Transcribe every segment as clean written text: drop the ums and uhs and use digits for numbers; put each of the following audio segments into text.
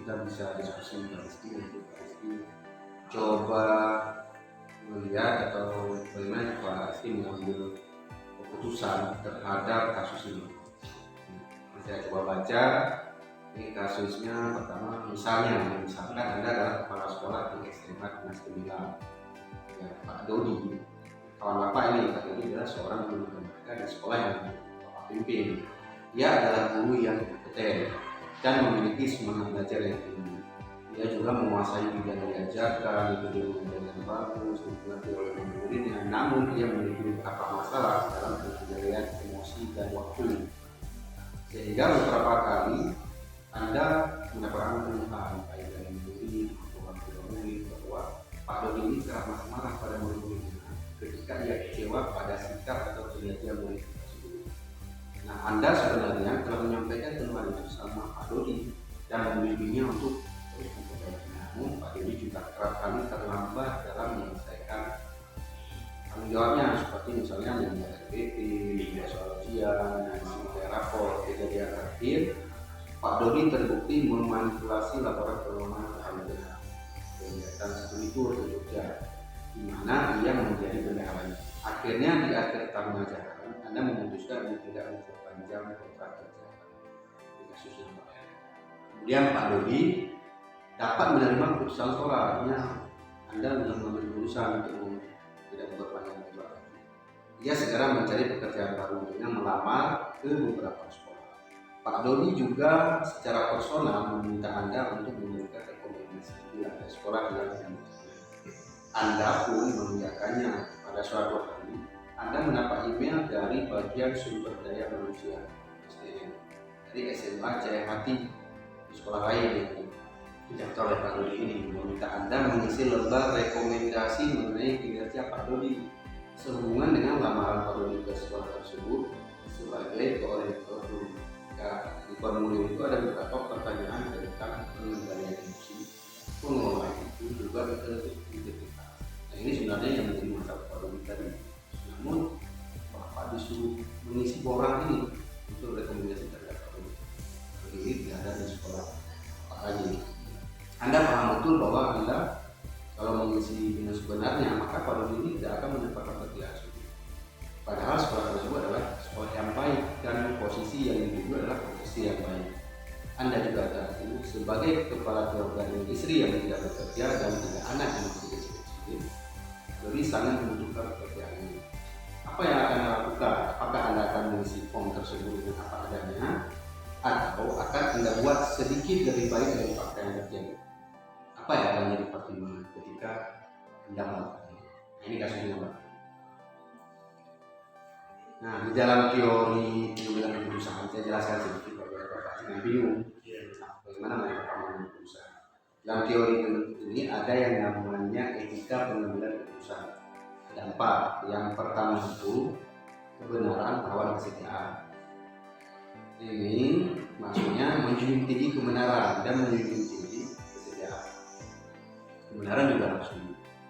kita bisa diskusi coba melihat atau bagaimana Pak Rizky mengambil keputusan terhadap kasus ini. Saya coba baca ini kasusnya. Pertama, misalkan Anda adalah kepala sekolah di SMA Dinas Gemilang, ya, Pak Dodi. Kawan Bapak ini, Pak Dodi adalah seorang guru mereka di sekolah yang Bapak pimpin. Dia adalah guru yang kompeten dan memiliki semangat belajar yang tinggi. Dia juga menguasai bidang yang diajarkan, itu dengan bagus, dimengerti oleh murid-muridnya. Namun dia memiliki beberapa masalah dalam pengendalian emosi dan waktu, sehingga beberapa kali Anda mendapatkan keluhan baik dari murid maupun murid bahwa Pak Dodi ini kerap marah-marah pada murid-muridnya ketika ia kecewa pada sikap atau kinerja murid tersebut. Nah, Anda sebenarnya telah menyampaikan keluhan itu sama Pak Dodi dan membimbingnya untuk terus memperbaiki. Namun Pak Dodi juga kerap kali terlambat dalam menyelesaikan tanggung jawabnya, seperti misalnya membuat RPP, media soal ujian, dan sebagai rapor. Kejadian terakhir, Pak Dodi terbukti memanipulasi laporan keuangan terhadap kegiatan studi tour di Jogja, di mana ia menjadi bendaharanya. Akhirnya di akhir tahun ajaran, Anda memutuskan untuk tidak memperpanjang kontrak kerja di kasus ini. Kemudian Pak Dodi dapat menerima keputusan sekolah, artinya Anda mengambil keputusan untuk tidak memperpanjang kontrak. Ia segera mencari pekerjaan baru dengan melamar ke beberapa sekolah. Pak Dodi juga secara personal meminta Anda untuk memberikan rekomendasi di sekolah yang Anda pun mengiyakannya. Pada suatu hari, Anda mendapat email dari bagian sumber daya manusia SDM dari SMA Jayahati di sekolah lain yang dijaga oleh Pak Dodi ini, meminta Anda mengisi lembar rekomendasi mengenai kinerja Pak Dodi sehubungan dengan lamaran Pak Dodi ke sekolah tersebut sebagai koordinator guru. Di formulir itu ada beberapa pertanyaan tentang pengendalian emosi, pengelolaan itu juga integritas. Nah, ini sebenarnya yang menjadi masalah Pak Dodi tadi. Namun Bapak disuruh mengisi borang ini untuk rekomendasi terhadap Pak Dodi. Ini tidak ada di sekolah Pak lagi. Anda paham betul bahwa Anda kalau mengisi dengan sebenarnya, maka Pak Dodi ini tidak akan mendapatkan pekerjaan. Padahal sekolah tersebut adalah sekolah yang baik dan posisi yang dituju adalah posisi yang baik. Anda juga tahu sebagai kepala keluarga dan istri yang tidak bekerja dan tidak anak yang masih kecil-kecil, Dodi sangat membutuhkan pekerjaan ini. Apa yang akan Anda lakukan? Apakah Anda akan mengisi form tersebut dengan apa adanya, atau akan Anda buat sedikit lebih baik dari fakta yang terjadi? Apa yang akan menjadi pertimbangan ketika Anda melakukan ini? Ini kasusnya, Pak. Nah, di dalam teori pengambilan keputusan, saya jelaskan sedikit supaya Bapak jangan bingung. Bagaimana mereka mengambil keputusan? Dalam teori ini ada yang namanya etika pengambilan keputusan. Ada 4. Yang pertama itu kebenaran lawan kesetiaan. Ini maksudnya menjunjung tinggi kebenaran dan menjunjung tinggi kesetiaan. Kebenaran juga harus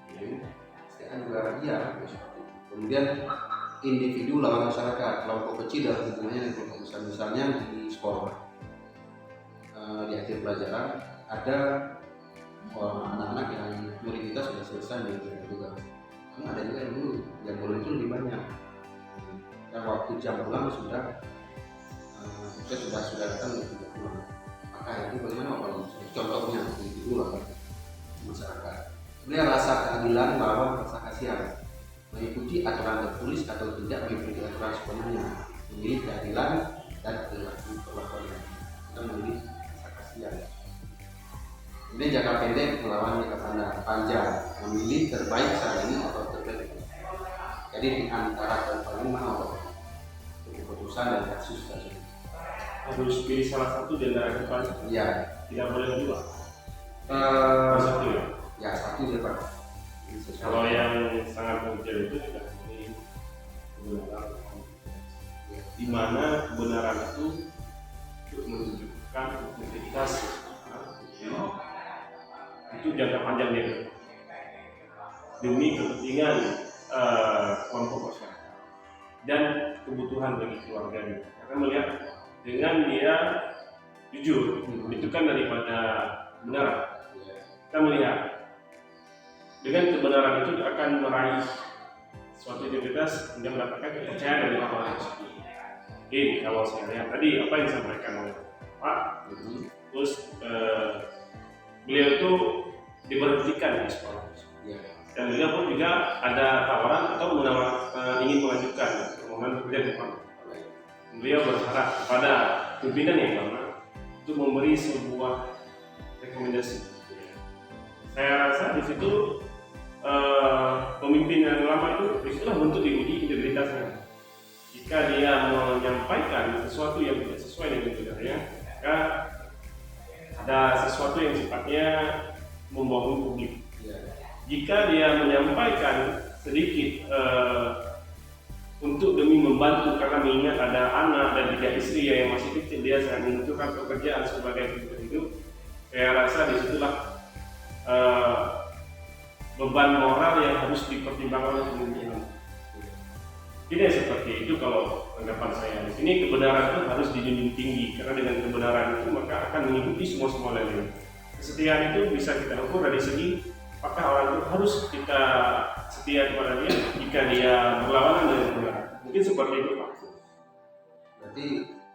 kesetiaan juga iya seperti itu. Kemudian individu lawan masyarakat, kelompok kecil dalam hubungannya dengan kelompok besar. Misalnya di sekolah, di akhir pelajaran ada anak-anak yang murid kita sudah selesai belajar juga. Namun ada juga yang dulu yang belum itu lebih banyak. Dan waktu jam pulang sudah datang untuk pulang. Maka itu bagaimana kalau contohnya individu lawan masyarakat. Kemudian rasa keadilan lawan rasa kasihan. Mengikuti aturan tertulis atau tidak mengikuti aturan sepenuhnya, memilih keadilan dan perlakuan kita memilih rasa kasihan. Kemudian jangka pendek melawan jangka panjang, memilih terbaik saat ini atau terbaik. Jadi di antara keempat mana keputusan dan kasus tersebut harus pilih salah satu di antara depan. Iya. Tidak boleh dua. Satu ya. Ya satu ya Pak. Kalau yang sangat kecil itu tidak boleh kebenaran. Di mana kebenaran itu untuk menunjukkan integritas itu jangka panjangnya demi kepentingan kelompok masyarakat dan kebutuhan bagi keluarganya. Karena melihat dengan dia jujur, itu kan daripada kebenaran. Kita melihat dengan kebenaran itu akan meraih suatu identitas dan mendapatkan kepercayaan dari orang lain. Ini kalau saya lihat tadi apa yang disampaikan oleh Pak, terus beliau itu diberhentikan di sekolah. Dan beliau pun juga ada tawaran atau ingin melanjutkan permohonan bekerja di depan. Beliau berharap kepada pimpinan yang lama untuk memberi sebuah rekomendasi. Saya rasa di situ pemimpin yang lama itu disitulah bentuk diuji integritasnya. Jika dia menyampaikan sesuatu yang tidak sesuai dengan kebenarannya, maka ada sesuatu yang sifatnya membohongi publik. Jika dia menyampaikan sedikit untuk demi membantu karena mengingat ada anak dan 3 istri yang masih kecil, dia sangat membutuhkan pekerjaan sebagai pekerja hidup, saya rasa disitulah beban moral yang harus dipertimbangkan oleh pemimpinan. Tidak seperti itu kalau anggapan saya. Di sini kebenaran itu harus dijunjung tinggi, karena dengan kebenaran itu maka akan mengikuti semua lainnya. Kesetiaan itu bisa kita ukur dari segi apakah orang itu harus kita setia kepada dia jika dia berlawanan dengan kebenaran. Mungkin seperti itu, Pak. Berarti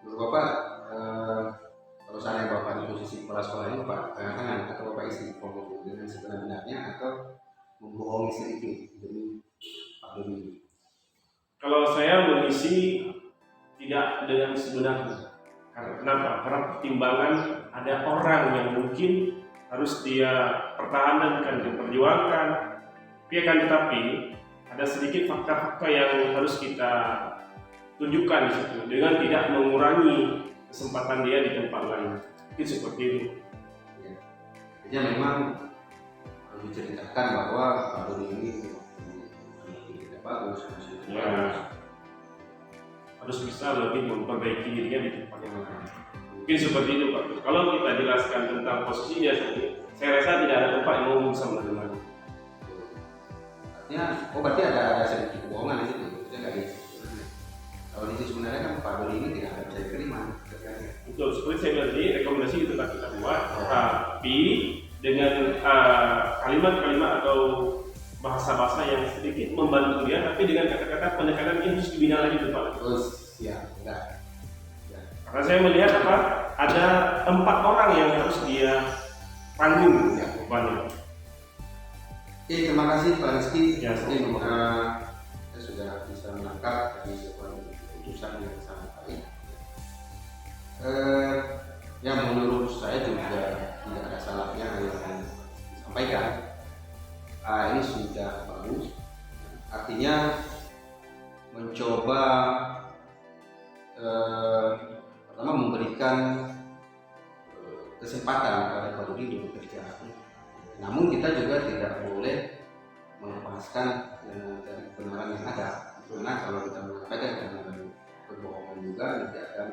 menurut Bapak, kalau saya Bapak di posisi kepala sekolah ini, Pak, tangan atau Bapak isi formulir dengan sebenarnya atau membohongi sedikit demi Pak Dodi? Kalau saya mengisi tidak dengan sebenarnya. Karena kenapa? Karena pertimbangan ada orang yang mungkin harus dia pertahankan dan perjuangkan. Tetapi ada sedikit fakta-fakta yang harus kita tunjukkan di situ dengan tidak mengurangi kesempatan dia di tempat lain. Itu seperti itu. Jadi memang harus diceritakan bahwa Pak Dodi ini tidak bagus, harus bisa lebih memperbaiki dirinya di tempat yang lain. Mungkin seperti itu, Pak. Kalau kita jelaskan tentang posisinya sendiri, saya rasa tidak ada tempat yang mau bisa menerima. Artinya, berarti ada sedikit kebohongan di situ. Kalau di situ sebenarnya kan Pak Dodi ini tidak bisa diterima. Betul, seperti saya bilang tadi, rekomendasi itu telah kita buat, tapi dengan kalimat-kalimat atau bahasa-bahasa yang sedikit membantu dia, tapi dengan kata-kata penekanan yang harus dibina lagi tuh, Pak. Terus, ya, enggak. Karena saya melihat ada 4 orang yang harus dia tanggung bebannya. Oke, terima kasih Pak Rizky. Ya, semoga kita sudah bisa menangkap dari sebuah keputusan yang sangat baik. Ya, menurut saya juga tidak ada salahnya yang disampaikan. Ini sudah bagus. Artinya mencoba pertama memberikan kesempatan kepada Pak Dodi untuk bekerja. Namun kita juga tidak boleh melepaskan dari kebenaran yang ada. Karena kalau kita mengatakan dengan berbohongan juga nanti akan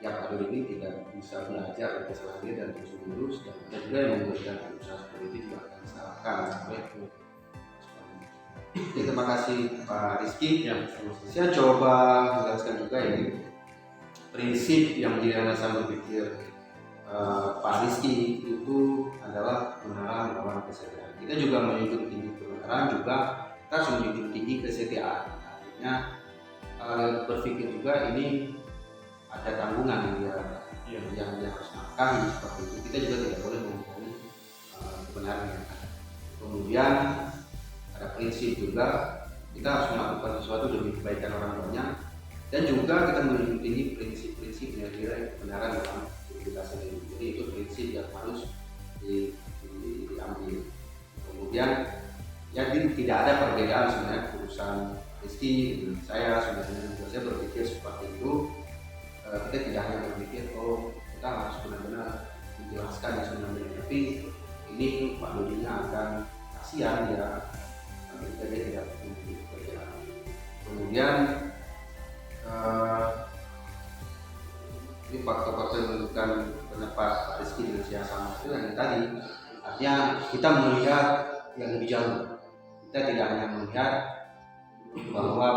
Pak Dodi ini tidak bisa belajar dari kesalahan dia dan terus menerus, dan kita juga yang memberikan usaha seperti itu juga akan disalahkan sampai ke. Terima kasih Pak Rizky. Saya coba menjelaskan juga ini prinsip yang menjadi landasan berpikir Pak Rizky itu adalah kebenaran melawan kesetiaan. Kita juga menjunjung tinggi kebenaran, juga kita harus menjunjung tinggi kesetiaan. Artinya berpikir juga ini ada tanggungan yang harus nafkahi seperti itu. Kita juga tidak boleh membohongi kebenaran yang ada. Kemudian ada prinsip juga, kita harus melakukan sesuatu demi kebaikan orang banyak, dan juga kita menjunjung tinggi prinsip-prinsip nilai-nilai kebenaran dalam kita sendiri. Jadi itu prinsip yang harus diambil. Kemudian tidak ada perbedaan sebenarnya urusan Rizky dengan saya. Sebenarnya saya berpikir seperti itu. Kita tidak hanya berpikir kita harus benar-benar menjelaskan yang sebenarnya, tapi ini Pak Dodinya akan kasihan dia ketika dia tidak memiliki pekerjaan. Kemudian ini faktor-faktor yang menentukan pendapat Pak Rizky dengan si sama itu yang tadi, artinya kita melihat yang lebih jauh. Kita tidak hanya melihat bahwa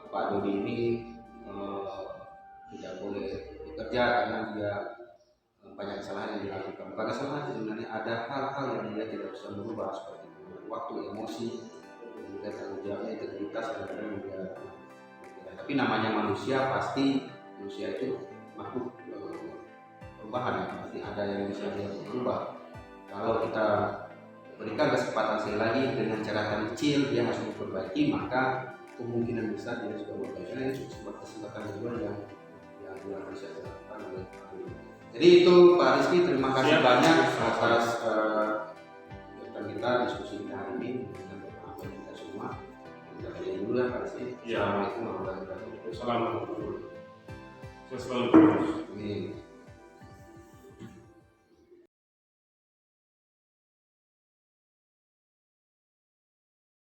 Pak Dodi ini tidak boleh bekerja karena dia banyak kesalahan yang dilakukan. Bukan kesalahan sebenarnya, ada hal-hal yang dia tidak bisa berubah seperti itu. Waktu, emosi, kemudian tanggung jawabnya, integritas, dan kadang dia. Tapi namanya manusia, pasti manusia itu makhluk perubahan, ya. Pasti ada yang bisa dia berubah. Kalau kita berikan kesempatan sekali lagi dengan cara kecil dia harus memperbaiki, maka kemungkinan besar dia sudah berbaik. Karena ini sebuah kesempatan kedua yang bisa dilakukan oleh Pak Rizky. Jadi itu Pak Rizky, terima kasih banyak atas kegiatan kita, diskusi kita hari ini dengan Bapak kita semua. Kita lihat dulu ya Pak Rizky. Ya. Assalamualaikum warahmatullahi wabarakatuh. Assalamualaikum. Selalu. Amin.